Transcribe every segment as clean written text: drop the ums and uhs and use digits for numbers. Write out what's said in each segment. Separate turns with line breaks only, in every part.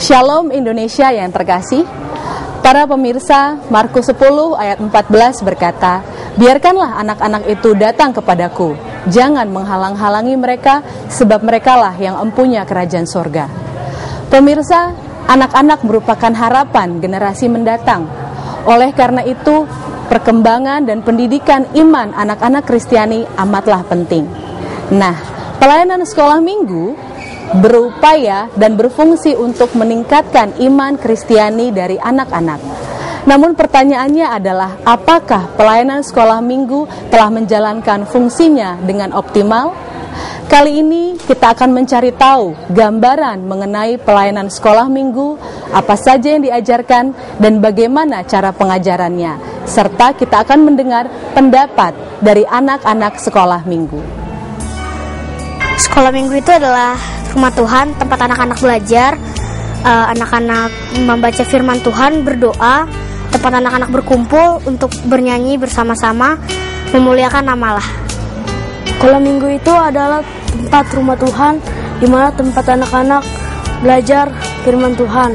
Shalom Indonesia yang terkasih, para pemirsa, Markus 10 ayat 14 berkata, biarkanlah anak-anak itu datang kepadaku, jangan menghalang-halangi mereka, sebab merekalah yang empunya kerajaan sorga. Pemirsa, anak-anak merupakan harapan generasi mendatang. Oleh karena itu, perkembangan dan pendidikan iman anak-anak Kristiani amatlah penting. Nah, pelayanan sekolah minggu berupaya dan berfungsi untuk meningkatkan iman Kristiani dari anak-anak. Namun pertanyaannya adalah, apakah pelayanan sekolah minggu telah menjalankan fungsinya dengan optimal? Kali ini kita akan mencari tahu gambaran mengenai pelayanan sekolah minggu, apa saja yang diajarkan dan bagaimana cara pengajarannya, serta kita akan mendengar pendapat dari anak-anak sekolah minggu.
Sekolah minggu itu adalah rumah Tuhan, tempat anak-anak belajar, anak-anak membaca firman Tuhan, berdoa, tempat anak-anak berkumpul untuk bernyanyi bersama-sama, memuliakan nama Allah.
Sekolah minggu itu adalah tempat rumah Tuhan, di mana tempat anak-anak belajar firman Tuhan.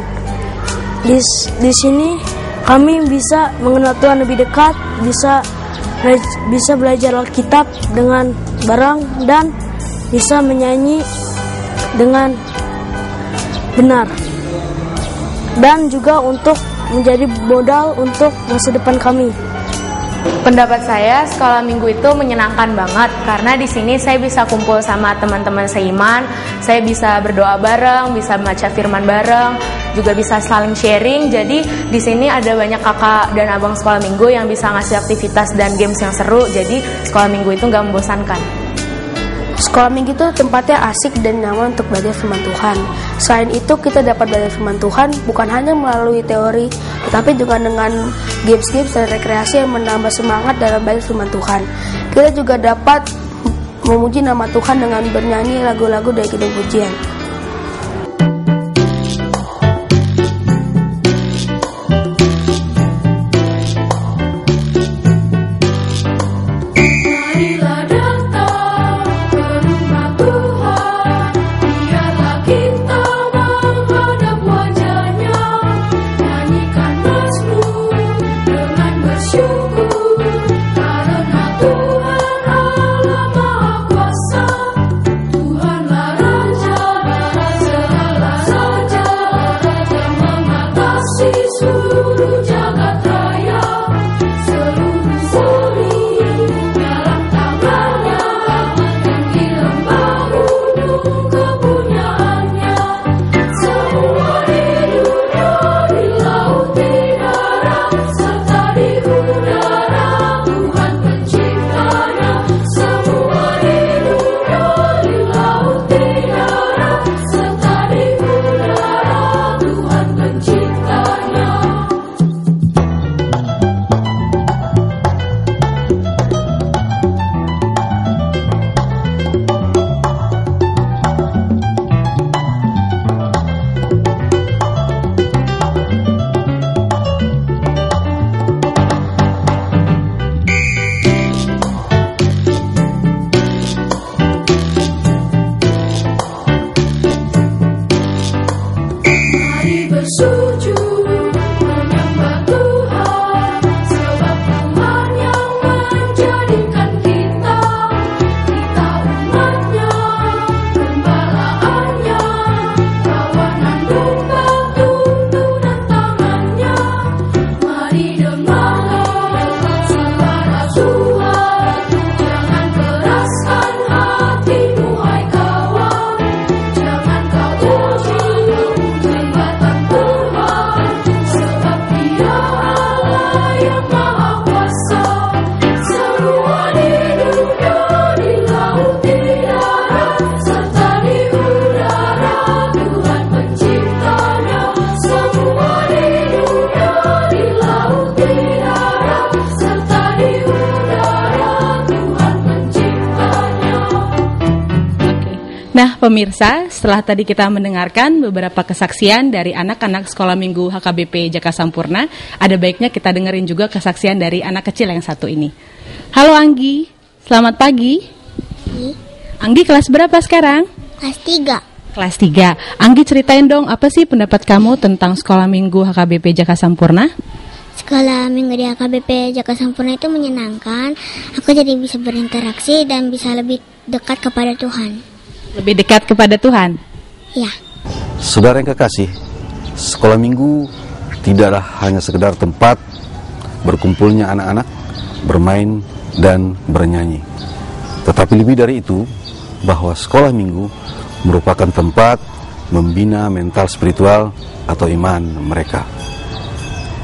Di sini kami bisa mengenal Tuhan lebih dekat, bisa belajar Alkitab dengan bareng, dan bisa menyanyi dengan benar, dan juga untuk menjadi modal untuk masa depan kami.
Pendapat saya, sekolah minggu itu menyenangkan banget karena di sini saya bisa kumpul sama teman-teman seiman, saya bisa berdoa bareng, bisa baca firman bareng, juga bisa saling sharing. Jadi di sini ada banyak kakak dan abang sekolah minggu yang bisa ngasih aktivitas dan games yang seru. Jadi sekolah minggu itu nggak membosankan.
Sekolah minggu itu tempatnya asik dan nyaman untuk belajar firman Tuhan. Selain itu, kita dapat belajar firman Tuhan bukan hanya melalui teori, tetapi juga dengan games-games dan rekreasi yang menambah semangat dalam belajar firman Tuhan. Kita juga dapat memuji nama Tuhan dengan bernyanyi lagu-lagu dari kidung pujian.
Nah pemirsa, setelah tadi kita mendengarkan beberapa kesaksian dari anak-anak sekolah minggu HKBP Jaka Sampurna, ada baiknya kita dengerin juga kesaksian dari anak kecil yang satu ini. Halo Anggi, selamat pagi. Anggi kelas berapa sekarang?
Kelas 3.
Kelas 3. Anggi, ceritain dong, apa sih pendapat kamu tentang sekolah minggu HKBP Jaka Sampurna?
Sekolah minggu di HKBP Jaka Sampurna itu menyenangkan. Aku jadi bisa berinteraksi dan bisa lebih dekat kepada Tuhan.
Lebih dekat kepada Tuhan?
Ya.
Saudara yang kekasih, sekolah minggu tidaklah hanya sekedar tempat berkumpulnya anak-anak, bermain dan bernyanyi. Tetapi lebih dari itu, bahwa sekolah minggu merupakan tempat membina mental spiritual atau iman mereka.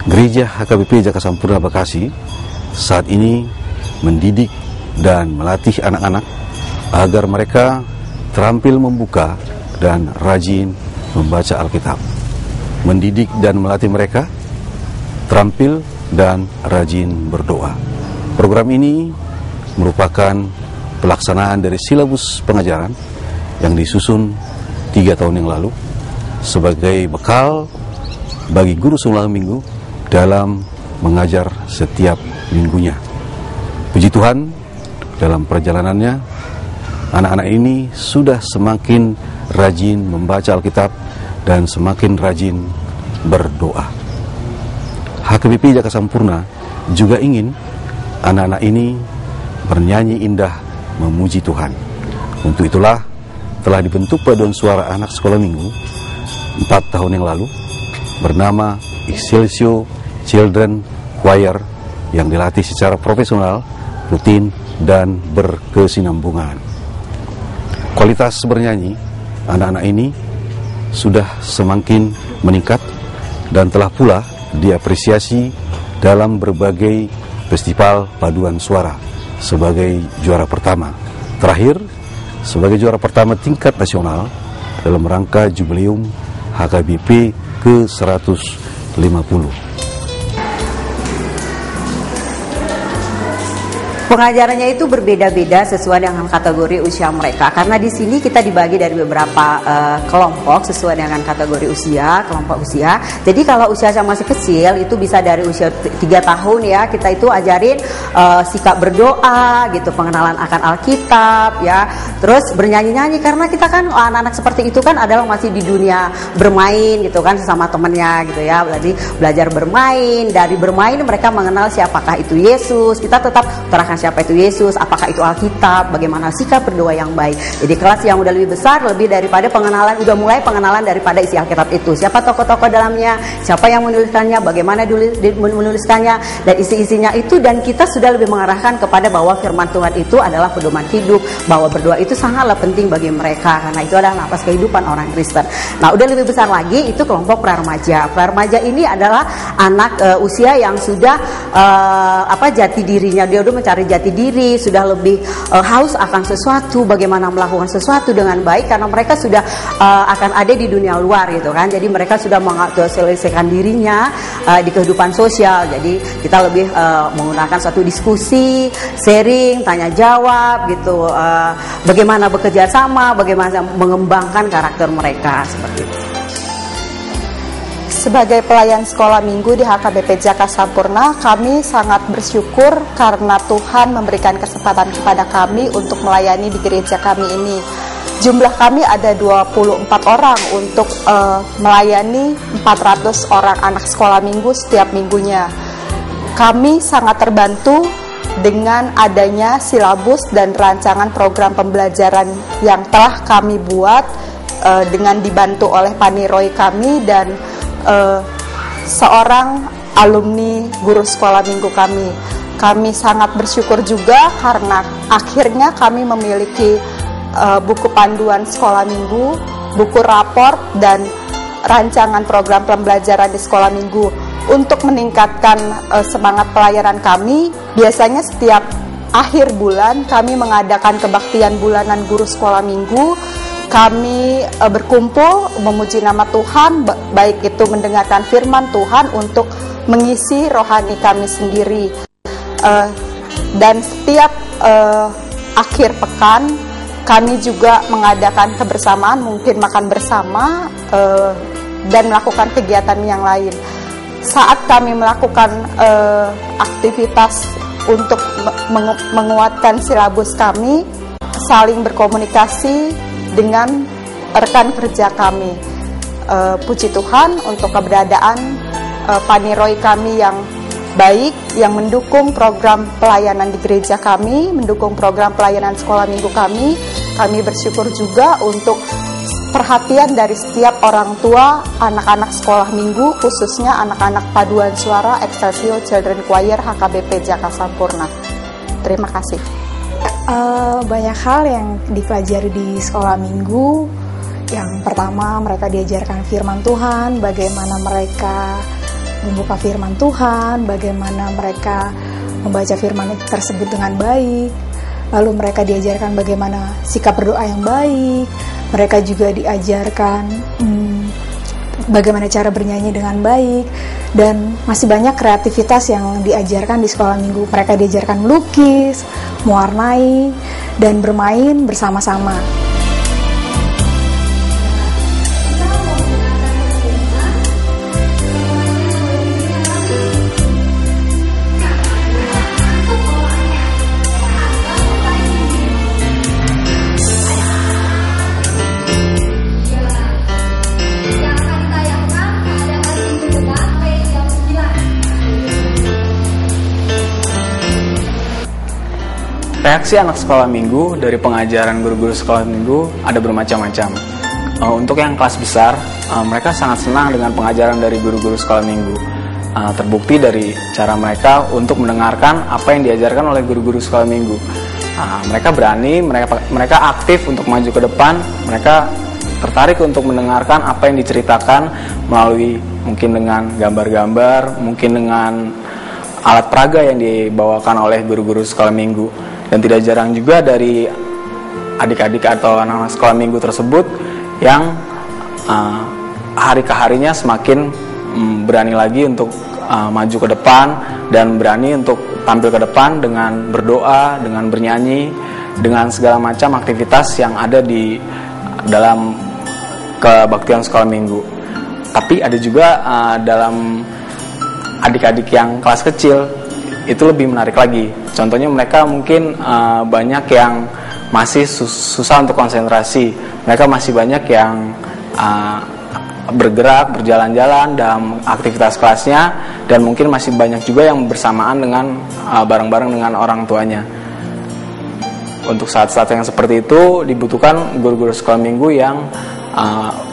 Gereja HKBP Jaka Sampurna Bekasi saat ini mendidik dan melatih anak-anak agar mereka terampil membuka dan rajin membaca Alkitab. Mendidik dan melatih mereka terampil dan rajin berdoa. Program ini merupakan pelaksanaan dari silabus pengajaran yang disusun 3 tahun yang lalu sebagai bekal bagi guru sekolah minggu dalam mengajar setiap minggunya. Puji Tuhan, dalam perjalanannya anak-anak ini sudah semakin rajin membaca Alkitab dan semakin rajin berdoa. HKBP Jaka Sampurna juga ingin anak-anak ini bernyanyi indah memuji Tuhan. Untuk itulah telah dibentuk paduan suara anak sekolah minggu 4 tahun yang lalu bernama Excelsior Children Choir yang dilatih secara profesional, rutin, dan berkesinambungan. Kualitas bernyanyi anak-anak ini sudah semakin meningkat dan telah pula diapresiasi dalam berbagai festival paduan suara sebagai juara pertama. Terakhir, sebagai juara pertama tingkat nasional dalam rangka jubileum HKBP ke-150.
Pengajarannya itu berbeda-beda sesuai dengan kategori usia mereka. Karena di sini kita dibagi dari beberapa kelompok sesuai dengan kategori usia, kelompok usia. Jadi kalau usia yang masih kecil itu bisa dari usia 3 tahun ya, kita itu ajarin sikap berdoa gitu, pengenalan akan Alkitab ya. Terus bernyanyi-nyanyi karena kita kan anak-anak seperti itu kan adalah masih di dunia bermain gitu kan sesama temannya gitu ya. Jadi belajar bermain, dari bermain mereka mengenal siapakah itu Yesus. Kita tetap terangkan siapa itu Yesus, apakah itu Alkitab, bagaimana sikap berdoa yang baik. Jadi kelas yang udah lebih besar, lebih daripada pengenalan, udah mulai pengenalan daripada isi Alkitab itu. Siapa tokoh-tokoh dalamnya, siapa yang menuliskannya, bagaimana menuliskannya, dan isi-isinya itu. Dan kita sudah lebih mengarahkan kepada bahwa firman Tuhan itu adalah pedoman hidup, bahwa berdoa itu sangatlah penting bagi mereka, karena itu adalah napas kehidupan orang Kristen. Nah, udah lebih besar lagi, itu kelompok pra-remaja. Pra-remaja ini adalah anak usia yang sudah jati dirinya, dia udah mencari jati diri, sudah lebih haus akan sesuatu, bagaimana melakukan sesuatu dengan baik, karena mereka sudah akan ada di dunia luar gitu kan. Jadi mereka sudah mengaktualisasikan dirinya di kehidupan sosial. Jadi kita lebih menggunakan satu diskusi, sharing, tanya jawab gitu, bagaimana bekerja sama, bagaimana mengembangkan karakter mereka seperti itu.
Sebagai pelayan sekolah minggu di HKBP Jaka Sampurna, kami sangat bersyukur karena Tuhan memberikan kesempatan kepada kami untuk melayani di gereja kami ini. Jumlah kami ada 24 orang untuk melayani 400 orang anak sekolah minggu setiap minggunya. Kami sangat terbantu dengan adanya silabus dan rancangan program pembelajaran yang telah kami buat dengan dibantu oleh paniroy kami dan seorang alumni guru sekolah minggu kami. Kami sangat bersyukur juga karena akhirnya kami memiliki buku panduan sekolah minggu, buku rapor, dan rancangan program pembelajaran di sekolah minggu. Untuk meningkatkan semangat pelayanan kami, biasanya setiap akhir bulan kami mengadakan kebaktian bulanan guru sekolah minggu. Kami berkumpul memuji nama Tuhan, baik itu mendengarkan firman Tuhan untuk mengisi rohani kami sendiri. Dan setiap akhir pekan kami juga mengadakan kebersamaan, mungkin makan bersama dan melakukan kegiatan yang lain. Saat kami melakukan aktivitas untuk menguatkan silabus kami, saling berkomunikasi dengan rekan kerja kami. Puji Tuhan untuk keberadaan Paniroy kami yang baik, yang mendukung program pelayanan di gereja kami, mendukung program pelayanan sekolah minggu kami. Kami bersyukur juga untuk perhatian dari setiap orang tua anak-anak sekolah minggu, khususnya anak-anak paduan suara Excelsior Children Choir HKBP Jaka Sampurna. Terima kasih.
Banyak hal yang dipelajari di sekolah minggu. Yang pertama, mereka diajarkan firman Tuhan, bagaimana mereka membuka firman Tuhan, bagaimana mereka membaca firman tersebut dengan baik. Lalu mereka diajarkan bagaimana sikap berdoa yang baik. Mereka juga diajarkan bagaimana cara bernyanyi dengan baik. Dan masih banyak kreativitas yang diajarkan di sekolah minggu. Mereka diajarkan melukis, mewarnai, dan bermain bersama-sama.
Reaksi anak sekolah minggu dari pengajaran guru-guru sekolah minggu ada bermacam-macam. Untuk yang kelas besar, mereka sangat senang dengan pengajaran dari guru-guru sekolah minggu. Terbukti dari cara mereka untuk mendengarkan apa yang diajarkan oleh guru-guru sekolah minggu. Mereka berani, mereka aktif untuk maju ke depan, mereka tertarik untuk mendengarkan apa yang diceritakan melalui mungkin dengan gambar-gambar, mungkin dengan alat peraga yang dibawakan oleh guru-guru sekolah minggu. Dan tidak jarang juga dari adik-adik atau anak-anak sekolah minggu tersebut yang hari ke harinya semakin berani lagi untuk maju ke depan dan berani untuk tampil ke depan dengan berdoa, dengan bernyanyi, dengan segala macam aktivitas yang ada di dalam kebaktian sekolah minggu. Tapi ada juga dalam adik-adik yang kelas kecil itu lebih menarik lagi. Contohnya mereka mungkin banyak yang masih susah untuk konsentrasi. Mereka masih banyak yang bergerak, berjalan-jalan dalam aktivitas kelasnya, dan mungkin masih banyak juga yang bersamaan dengan bareng-bareng dengan orang tuanya. Untuk saat-saat yang seperti itu dibutuhkan guru-guru sekolah minggu yang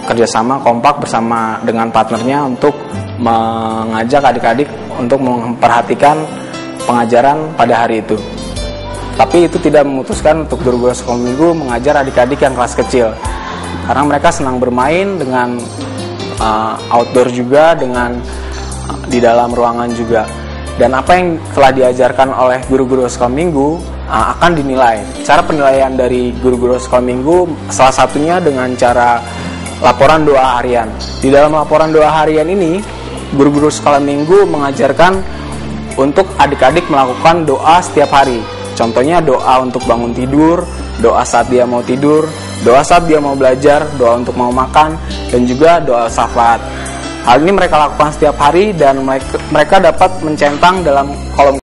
kerjasama kompak bersama dengan partnernya untuk mengajak adik-adik untuk memperhatikan pengajaran pada hari itu. Tapi itu tidak memutuskan untuk guru-guru sekolah minggu mengajar adik-adik yang kelas kecil, karena mereka senang bermain dengan outdoor juga, dengan di dalam ruangan juga. Dan apa yang telah diajarkan oleh guru-guru sekolah minggu akan dinilai. Cara penilaian dari guru-guru sekolah minggu salah satunya dengan cara laporan doa harian. Di dalam laporan doa harian ini, guru-guru sekolah minggu mengajarkan untuk adik-adik melakukan doa setiap hari. Contohnya doa untuk bangun tidur, doa saat dia mau tidur, doa saat dia mau belajar, doa untuk mau makan, dan juga doa syafaat. Hal ini mereka lakukan setiap hari dan mereka dapat mencentang dalam kolom